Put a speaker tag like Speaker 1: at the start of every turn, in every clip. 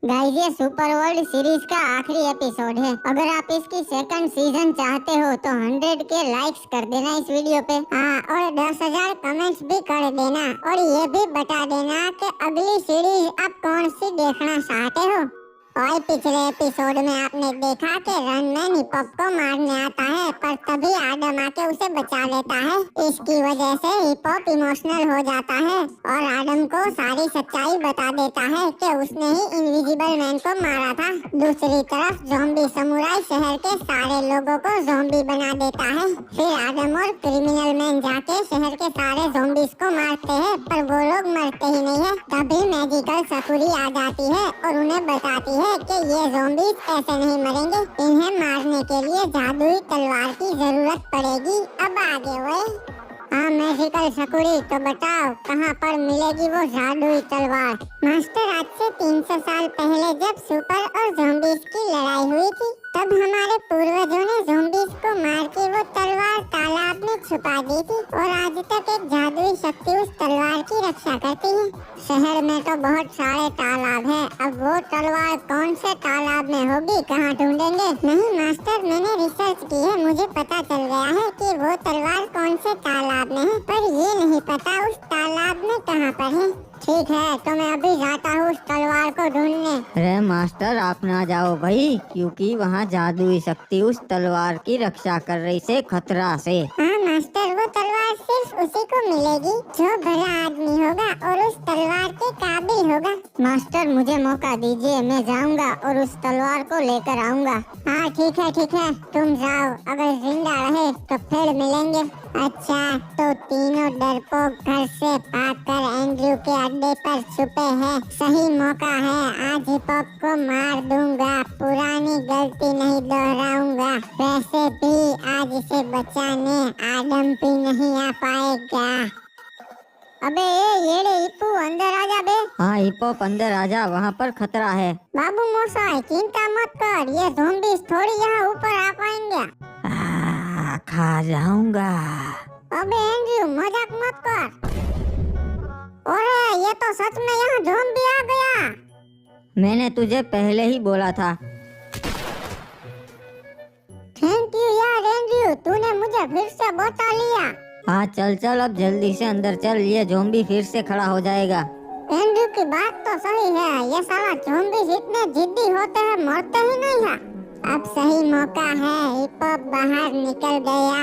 Speaker 1: Guys ये super world series का आखिरी एपिसोड है। अगर आप इसकी सेकंड सीजन चाहते हो तो 100 के लाइक्स कर देना इस वीडियो पे। हाँ, और 10,000 कमेंट्स भी कर देना और ये भी बता देना कि अगली सीरीज आप कौन सी देखना चाहते हो। और पिछले एपिसोड में आपने देखा कि रनमैन हिपहॉप को मारने आता है, पर तभी आदम आके उसे बचा लेता है। इसकी वजह से हिपहॉप इमोशनल हो जाता है और आदम को सारी सच्चाई बता देता है कि उसने ही इनविजिबल मैन को मारा था। दूसरी तरफ ज़ॉम्बी समुराई शहर के सारे लोगों को ज़ॉम्बी बना देता है। फिर आदम और क्रिमिनल मैन जाके शहर के सारे ज़ॉम्बीज को मारते हैं, पर वो लोग मरते ही नहीं है। तभी मैजिकल सकुरी आ जाती है और उन्हें बताती है कि ये ज़ॉम्बीज ऐसे नहीं मरेंगे, इन्हें मारने के लिए जादुई तलवार की जरूरत पड़ेगी। अब आगे हुए। हाँ मैजिकल सकुरी, तो बताओ कहाँ पर मिलेगी वो जादुई तलवार? मास्टर, आज से 300 साल पहले जब सुपर और ज़ॉम्बीज की लड़ाई हुई थी, तब हमारे पूर्वजों ने ज़ॉम्बीज को मार के वो तलवार तालाब में छुपा दी थी और आज तक एक जादुई शक्ति उस तलवार की रक्षा करती है। शहर में तो बहुत सारे तालाब हैं, अब वो तलवार कौन से तालाब में होगी, कहाँ ढूंढेंगे? नहीं मास्टर, मैंने रिसर्च की है, मुझे पता चल गया है कि वो तलवार कौन से तालाब में है, पर ये नहीं पता उस तालाब में कहाँ पर है। ठीक है, तो मैं अभी जाता हूँ उस तलवार को ढूंढने।
Speaker 2: अरे मास्टर, आप ना जाओ भाई, क्योंकि वहाँ जादुई शक्ति उस तलवार की रक्षा कर रही से खतरा से।
Speaker 1: हाँ मास्टर, वो तलवार सिर्फ उसी को मिलेगी जो भला आदमी होगा और उस तलवार के काबिल होगा। मास्टर मुझे मौका दीजिए, मैं जाऊंगा और उस तलवार को लेकर आऊंगा। हाँ ठीक है, तुम जाओ, अगर जिंदा रहे तो फिर मिलेंगे। अच्छा, तो तीनों डरपोक घर से भागकर एंड्रयू के अड्डे पर छुपे हैं। सही मौका है, आज हिपहॉप को मार दूंगा, पुरानी गलती नहीं दोहराऊंगा। वैसे भी आज इसे बचाने आदम भी नहीं आ पाएगा। अबे ये ले हिप्पू, अंदर आ जा बे।
Speaker 2: हाँ हिपहॉप, अंदर आजा, वहाँ पर खतरा है।
Speaker 1: बाबू मोसाई, चिंता मत कर, ये ज़ॉम्बीज थोड़ी यहाँ ऊपर आ पाएंगे।
Speaker 2: खा जाऊंगा।
Speaker 1: अबे एंड्रयू, मजाक मत कर। ओए ये तो सच में यहाँ ज़ॉम्बी आ गया।
Speaker 2: मैंने तुझे पहले ही बोला था।
Speaker 1: थैंक यू यार एंड्रयू, तूने मुझे फिर से बता लिया।
Speaker 2: हाँ चल चल, अब जल्दी से अंदर चल, ये ज़ॉम्बी फिर से खड़ा हो जाएगा।
Speaker 1: एंड्रयू की बात तो सही है, ये साला ज़ॉम्बीज इतने जिद्दी होते हैं, मरते ही नहीं है। अब सही मौका है, हिपहॉप बाहर निकल गया।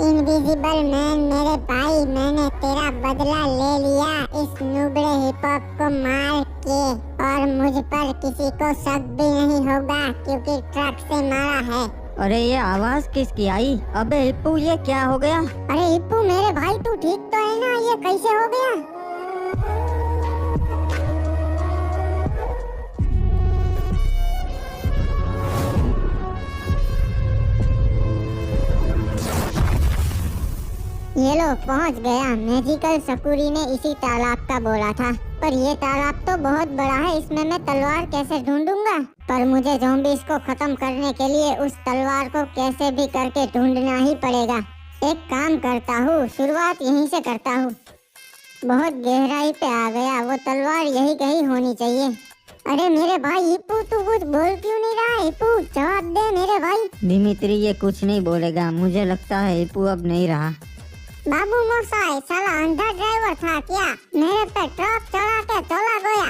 Speaker 1: इनविजिबल मैन मेरे भाई, मैंने तेरा बदला ले लिया इस नुबड़े हिपहॉप को मार के, और मुझ पर किसी को शक भी नहीं होगा क्योंकि ट्रक से मारा है।
Speaker 2: अरे ये आवाज किसकी आई? अबे हिप्पू, ये क्या हो गया?
Speaker 1: अरे हिप्पू मेरे भाई, तू ठीक तो है ना? ये कैसे हो गया? ये लो पहुंच गया। मैजिकल सकुरी ने इसी तालाब का बोला था, पर ये तालाब तो बहुत बड़ा है, इसमें मैं तलवार कैसे ढूंढूंगा? पर मुझे ज़ॉम्बीज को खत्म करने के लिए उस तलवार को कैसे भी करके ढूंढना ही पड़ेगा। एक काम करता हूँ, शुरुआत यहीं से करता हूँ। बहुत गहराई पे आ गया, वो तलवार यही कहीं होनी चाहिए। अरे मेरे भाई हिप्पू, तू कुछ बोल क्यों नहीं रहा? हिप्पू जवाब दे मेरे भाई।
Speaker 2: दिमित्री ये कुछ नहीं बोलेगा, मुझे लगता है हिप्पू अब नहीं रहा।
Speaker 1: बाबू मोसाई, साला अंधा ड्राइवर था क्या? मेरे पे ट्रक चढ़ा के चला गया।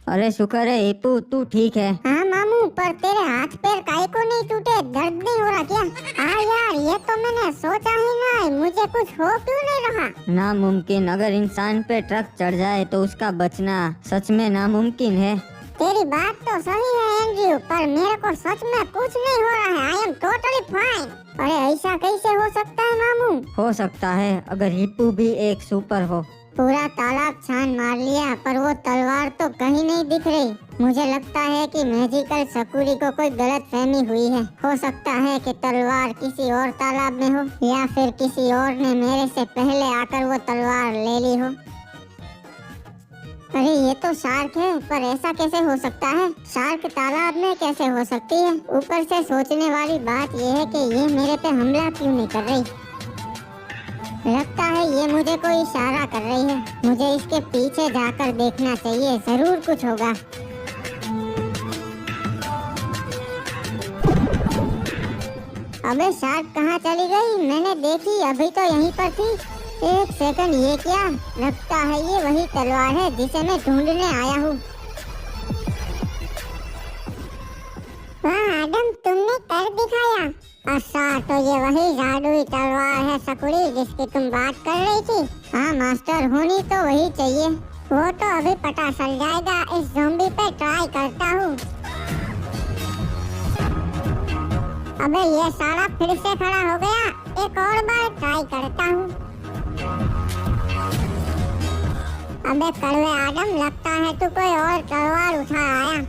Speaker 2: अरे शुक्र है हिप्पू, तू ठीक है।
Speaker 1: हाँ मामू, पर तेरे हाथ पैर काहे को नहीं टूटे? दर्द नहीं हो रहा क्या? हाँ यार, ये तो मैंने सोचा ही नहीं, मुझे कुछ हो क्यों नहीं रहा?
Speaker 2: नामुमकिन, अगर इंसान पे ट्रक चढ़ जाए तो उसका बचना सच में नामुमकिन है।
Speaker 1: तेरी बात तो सही है एंड्रयू, पर मेरे को सच में कुछ नहीं हो रहा है। I am totally fine. अरे ऐसा कैसे हो सकता है मामू?
Speaker 2: हो सकता है अगर हिप्पू भी एक सुपर हो।
Speaker 1: पूरा तालाब छान मार लिया, पर वो तलवार तो कहीं नहीं दिख रही। मुझे लगता है कि मैजिकल सकुरी को कोई गलतफहमी हुई है। हो सकता है कि तलवार किसी और तालाब में हो, या फिर किसी और ने मेरे से पहले आकर वो तलवार ले ली हो। अरे ये तो शार्क है, पर ऐसा कैसे हो सकता है? शार्क तालाब में कैसे हो सकती है? ऊपर से सोचने वाली बात ये है कि ये मेरे पे हमला क्यों नहीं कर रही? लगता है ये मुझे कोई इशारा कर रही है। मुझे इसके पीछे जाकर देखना चाहिए, जरूर कुछ होगा। अबे शार्क कहाँ चली गई? मैंने देखी अभी तो यहीं पर थी। एक सेकंड, ये क्या? लगता है ये वही तलवार है जिसे मैं ढूंढने आया हूँ। वाह आदम, तुमने कर दिखाया। अच्छा, तो ये वही जादुई तलवार है सकुड़ी जिसकी तुम बात कर रही थी? हाँ मास्टर, होनी तो वही चाहिए। वो तो अभी पता चल जाएगा। इस ज़ॉम्बी पे ट्राई करता हूँ। अबे ये साला फिर से खड़ा हो गया। एक और बार ट्राई करता हूँ। अबे कड़वे आदम, लगता है तू कोई और तलवार उठा आया।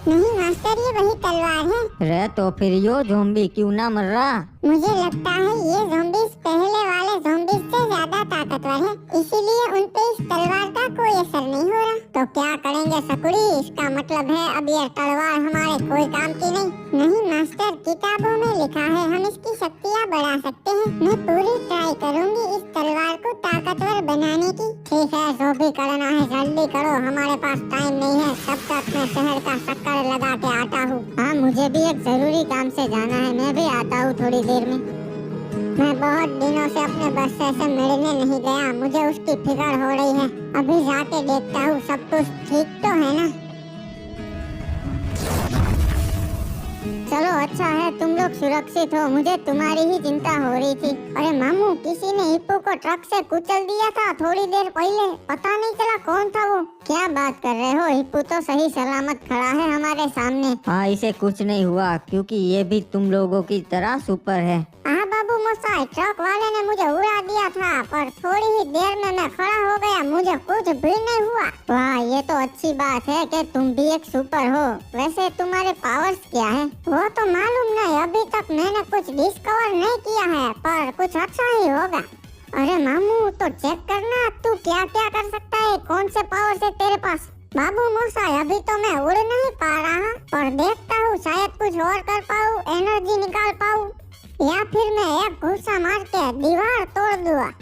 Speaker 1: नहीं मास्टर, ये वही तलवार है।
Speaker 2: रे तो फिर यो ज़ॉम्बी क्यों ना मर रहा?
Speaker 1: मुझे लगता है ये ज़ॉम्बीज़ पहले वाले ज़ॉम्बीज़ से ज्यादा ताकतवर है, इसीलिए उन पे इस तलवार का कोई असर नहीं हो रहा। तो क्या करेंगे सकुड़ी? इसका मतलब है अब ये तलवार हमारे कोई काम की नहीं। नहीं मास्टर, किताबों में लिखा है हम इसकी शक्तियाँ बढ़ा सकते हैं। मैं पूरी ट्राई करूंगी इस तलवार को ताकतवर बनाने की। ठीक है, जो भी करना है जल्दी करो, हमारे पास टाइम नहीं है। तब तक मैं शहर का चक्कर लगा के आता हूँ। हाँ, मुझे भी एक जरूरी काम से जाना है। मैं भी आता हूँ थोड़ी देर में। मैं बहुत दिनों से अपने बच्चे से मिलने नहीं गया। मुझे उसकी फिक्र हो रही है। अभी जाके देखता हूँ सब कुछ ठीक तो है ना। चलो अच्छा है तुम लोग सुरक्षित हो, मुझे तुम्हारी ही चिंता हो रही थी। अरे मामू, किसी ने हिप्पो को ट्रक से कुचल दिया था थोड़ी देर पहले, पता नहीं चला कौन था वो। क्या बात कर रहे हो? हिप्पो तो सही सलामत खड़ा है हमारे सामने।
Speaker 2: हाँ, इसे कुछ नहीं हुआ क्योंकि ये भी तुम लोगों की तरह सुपर है।
Speaker 1: हाँ बाबू मोसाई, ट्रक वाले ने मुझे उड़ा दिया था, पर थोड़ी ही देर में मैं खड़ा हो गया, मुझे कुछ भी नहीं हुआ। वाह, ये तो अच्छी बात है कि तुम भी एक सुपर हो। वैसे तुम्हारे पावर्स क्या है? वो तो मालूम नहीं, अभी तक मैंने कुछ डिस्कवर नहीं किया है, पर कुछ अच्छा ही होगा। अरे मामू, तो चेक करना तू क्या क्या कर सकता है, कौन से पावर्स है तेरे पास। बाबू मोसाई, अभी तो मैं उड़ नहीं पा रहा, पर देखता हूँ शायद कुछ और कर पाऊँ, एनर्जी निकाल पाऊँ, या फिर मैं एक घुसा मार के दीवार तोड़ दूंगा।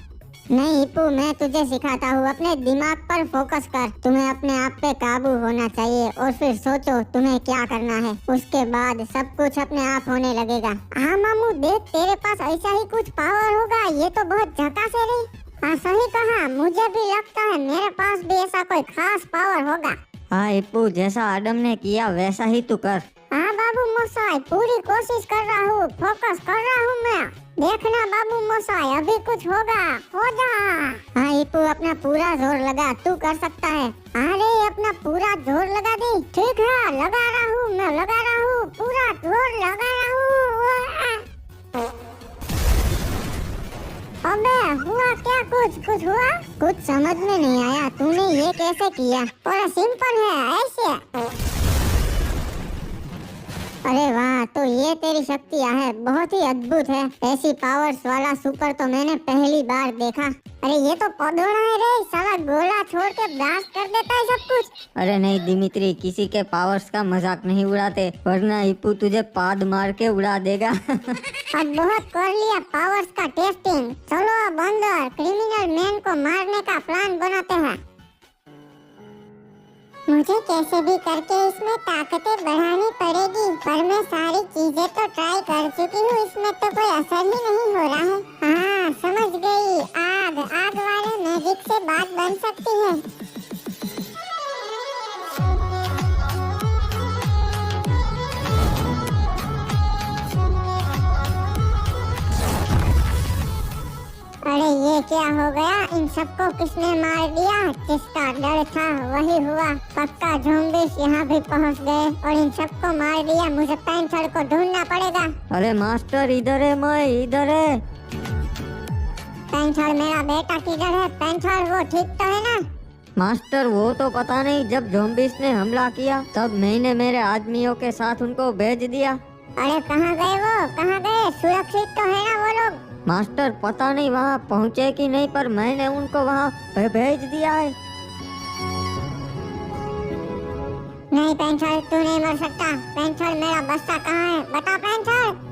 Speaker 1: नहीं हिप्पू, मैं तुझे सिखाता हूँ, अपने दिमाग पर फोकस कर। तुम्हें अपने आप पे काबू होना चाहिए और फिर सोचो तुम्हें क्या करना है, उसके बाद सब कुछ अपने आप होने लगेगा। हाँ मामू, देख तेरे पास ऐसा ही कुछ पावर होगा, ये तो बहुत झकास है रे। हाँ सही कहा, मुझे भी लगता है मेरे पास भी ऐसा कोई खास पावर होगा।
Speaker 2: हाँ हिप्पू, जैसा आदम ने किया वैसा ही तू कर।
Speaker 1: हाँ बाबू मोसाई, पूरी कोशिश कर रहा हूँ, फोकस कर रहा हूँ मैं। देखना बाबू मोसाई, अभी कुछ होगा, हो जा। हाँ हिप्पू, अपना पूरा जोर लगा, तू कर सकता है। अरे अपना पूरा जोर लगा दे। ठीक है, लगा रहा हूँ, मैं लगा रहा हूँ, पूरा जोर लगा रहा हूँ। अबे हुआ क्या? कुछ हुआ? कुछ समझ में नहीं आया, तूने ये कैसे किया? बड़ा सिंपल है, ऐसे। अरे वाह, तो ये तेरी शक्तियाँ है, बहुत ही अद्भुत है। ऐसी पावर्स वाला सुपर तो मैंने पहली बार देखा। अरे ये तो पौधोड़ा है रे, साला गोला छोड़ के ब्लास्ट कर देता है सब कुछ।
Speaker 2: अरे नहीं दिमित्री, किसी के पावर्स का मजाक नहीं उड़ाते, वरना हिप्पू तुझे पाद मार के उड़ा देगा।
Speaker 1: अब बहुत कर लिया पावर्स का टेस्टिंग। चलो अब अंदर क्रिमिनल मैन को मारने का प्लान बनाते हैं। मुझे कैसे भी करके इसमें ताकतें बढ़ानी पड़ेगी, पर मैं सारी चीजें तो ट्राई कर चुकी हूँ, इसमें तो कोई असर ही नहीं हो रहा है। हाँ समझ गई, आग वाले मैजिक से बात बन सकती है। अरे ये क्या हो गया? इन सबको किसने मार दिया? जिसका डर था वही हुआ। पक्का ज़ॉम्बीज़ यहाँ भी पहुँच गए और इन सबको मार दिया। मुझे पैंथर को ढूंढना पड़ेगा।
Speaker 2: अरे मास्टर, इधर है, मैं इधर है।
Speaker 1: पैंथर मेरा बेटा किधर है? पैंथर वो ठीक तो है ना?
Speaker 2: मास्टर वो तो पता नहीं, जब ज़ॉम्बीज़ ने हमला किया तब मैंने मेरे आदमियों के साथ उनको भेज दिया।
Speaker 1: अरे कहाँ गए वो? कहाँ गए? सुरक्षित तो है ना वो लोग?
Speaker 2: मास्टर पता नहीं वहाँ पहुँचे कि नहीं, पर मैंने उनको वहाँ भेज दिया है।
Speaker 1: नहीं पैंथर, तू नहीं मर सकता। पैंथर मेरा बच्चा कहाँ है? बता पैंथर।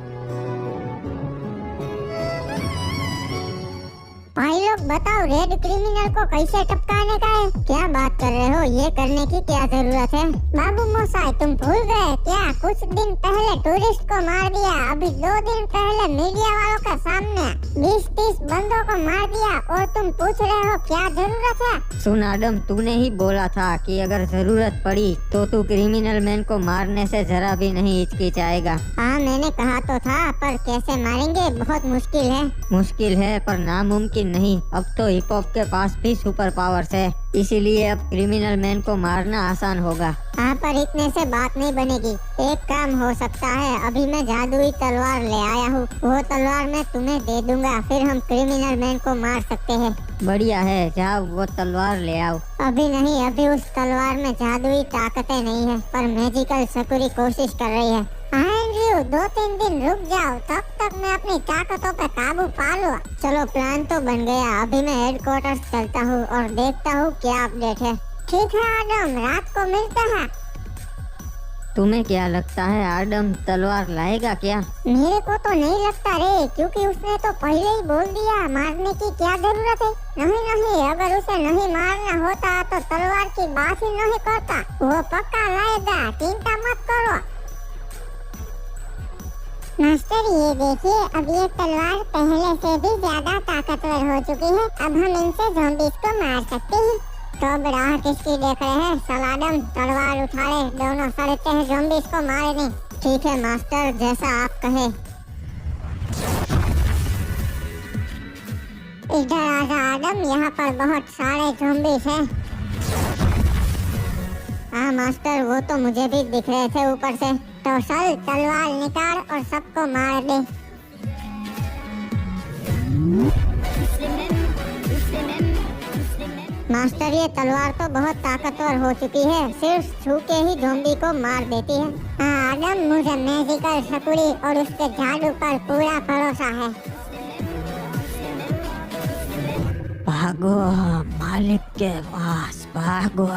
Speaker 1: भाई लोग बताओ, रेड क्रिमिनल को कैसे टपकाने का है? क्या बात कर रहे हो? ये करने की क्या जरूरत है? बाबू मोसाई, तुम भूल गए क्या? कुछ दिन पहले टूरिस्ट को मार दिया, अभी 2 दिन पहले मीडिया वालों के सामने 20-30 बंदों को मार दिया, और तुम पूछ रहे हो क्या जरूरत है?
Speaker 2: सुन आदम, तूने ही बोला था कि अगर जरूरत पड़ी तो तू क्रिमिनल मैन को मारने से जरा भी नहीं हिचकिचाएगा।
Speaker 1: हाँ, मैंने कहा तो था, पर कैसे मारेंगे? बहुत मुश्किल है।
Speaker 2: मुश्किल है पर नामुमकिन नहीं। अब तो हिप हॉप के पास भी सुपर पावर्स है, इसीलिए अब क्रिमिनल मैन को मारना आसान होगा।
Speaker 1: हाँ, पर इतने से बात नहीं बनेगी। एक काम हो सकता है, अभी मैं जादुई तलवार ले आया हूँ, वो तलवार मैं तुम्हें दे दूंगा, फिर हम क्रिमिनल मैन को मार सकते हैं।
Speaker 2: बढ़िया है, जाओ वो तलवार ले आओ।
Speaker 1: अभी नहीं, अभी उस तलवार में जादुई ताकतें नहीं है, पर मैजिकल शकुरी कोशिश कर रही है। एंड्रयू, 2-3 दिन रुक जाओ, तब तक मैं अपनी ताकतों पे काबू पा लूं। चलो, प्लान तो बन गया। अभी मैं हेडक्वार्टर्स चलता हूँ और देखता हूँ क्या अपडेट है। ठीक है आदम, रात को मिलते हैं।
Speaker 2: तुम्हें क्या लगता है आदम तलवार लाएगा क्या?
Speaker 1: मेरे को तो नहीं लगता रे, क्योंकि उसने तो पहले ही बोल दिया, मारने की क्या जरूरत है। नहीं, अगर उसे नहीं मारना होता तो तलवार की बात ही नहीं करता। वो पक्का लाएगा, चिंता मत करो। मास्टर, ये देखिए, अब ये तलवार पहले से भी ज्यादा ताकतवर हो चुकी है। अब हम इनसे ज़ॉम्बीज़ को मार सकते हैं। तो राह किसकी देख रहे हैं? सलाडम, तलवार उठा ले, दोनों सड़ते हैं ज़ॉम्बीज़ को मारने। ठीक है मास्टर, जैसा आप कहे। इधर आजा आदम, यहाँ पर बहुत सारे ज़ॉम्बीज़ हैं। हाँ मास्टर, वो तो मुझे भी दिख रहे थे ऊपर से। तो चल, तलवार निकाल और सबको मार दे। मास्टर, ये तलवार तो बहुत ताकतवर हो चुकी है, सिर्फ छू के ही ज़ॉम्बी को मार देती है। हाँ आदम, मुझे मैजिकल शकुरी और उसके जादू पर पूरा भरोसा है।
Speaker 2: भागो, मालिक के पास भागो।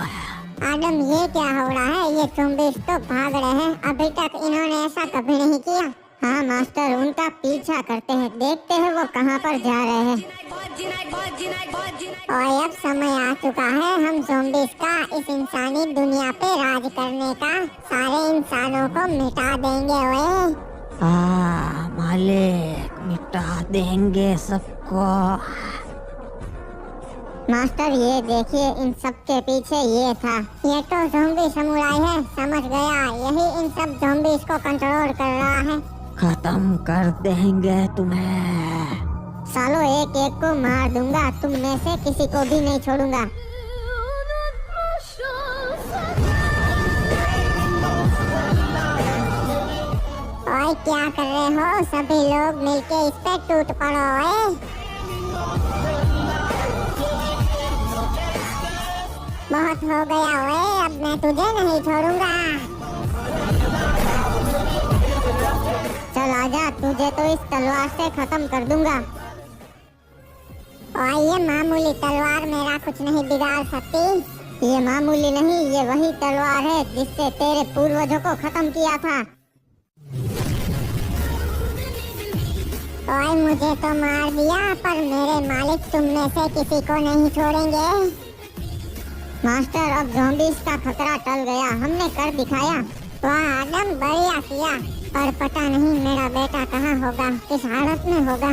Speaker 1: आदम, ये क्या हो रहा है? ये ज़ॉम्बीज़ तो भाग रहे हैं, अभी तक इन्होंने ऐसा कभी नहीं किया। हाँ मास्टर, उनका पीछा करते हैं, देखते हैं वो कहाँ पर जा रहे हैं। और अब समय आ चुका है हम ज़ॉम्बीज़ का इस इंसानी दुनिया पे राज करने का। सारे इंसानों को मिटा देंगे। ओए
Speaker 2: मालिक, मिटा देंगे सबको।
Speaker 1: मास्टर, ये देखिए, इन सब के पीछे ये था। ये तो ज़ॉम्बी समुराई है, समझ गया। यही इन सब ज़ॉम्बीज़ को कंट्रोल कर रहा है।
Speaker 2: खत्म कर देंगे तुम्हें।
Speaker 1: सालों, एक एक को मार दूंगा, तुम में से किसी को भी नहीं छोड़ूंगा। ओए, क्या कर रहे हो? सभी लोग मिलके इस पे टूट पड़ो। ओए, बहुत हो गया। ओए, अब मैं तुझे नहीं छोड़ूंगा। चल आजा, तुझे तो इस तलवार से खत्म कर दूंगा। और ये मामूली तलवार मेरा कुछ नहीं बिगाड़ सकती। ये मामूली नहीं, ये वही तलवार है जिससे तेरे पूर्वजों को खत्म किया था। ओए, मुझे तो मार दिया, पर मेरे मालिक तुम में से किसी को नहीं छोड़ेंगे। मास्टर, अब ज़ॉम्बीज़ का खतरा टल गया, हमने कर दिखाया। वाह आदम, बढ़िया किया। पर पता नहीं मेरा बेटा कहाँ होगा, किस हालत में होगा।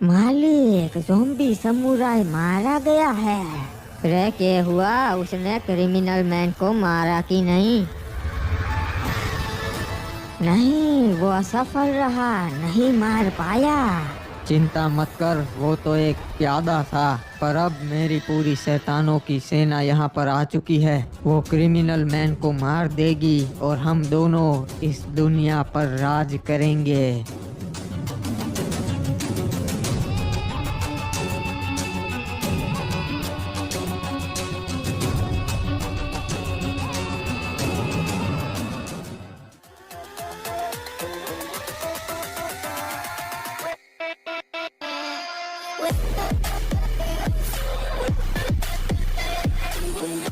Speaker 2: मालिक, ज़ॉम्बी समुराई मारा गया है। रे क्या हुआ? उसने क्रिमिनल मैन को मारा कि नहीं? नहीं, वो असफल रहा, नहीं मार पाया।
Speaker 3: चिंता मत कर, वो तो एक प्यादा था, पर अब मेरी पूरी शैतानों की सेना यहाँ पर आ चुकी है। वो क्रिमिनल मैन को मार देगी और हम दोनों इस दुनिया पर राज करेंगे।